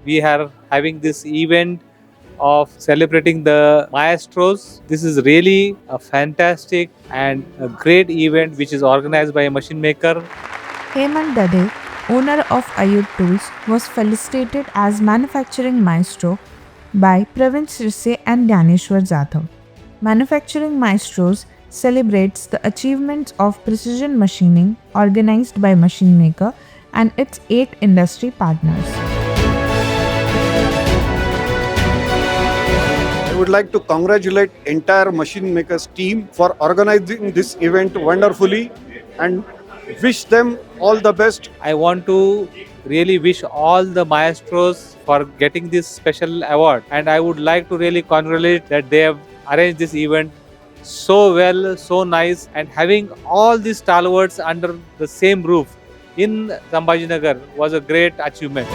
we are having this event of celebrating the maestros. This is really a fantastic and a great event which is organized by a machine maker. Hemant Dadhe, owner of Aayudh Tools, was felicitated as Manufacturing Maestro by Pravin, Shirse and Dnyaneshwar Jadhav. Manufacturing Maestros celebrates the achievements of precision machining organized by Machine Maker and its 8 industry partners. I would like to congratulate entire machine makers team for organizing this event wonderfully and wish them all the best. I want to really wish all the maestros for getting this special award, and I would like to really congratulate that they have arranged this event so well, so nice, and having all these stalwarts under the same roof in Sambhaji Nagar was a great achievement.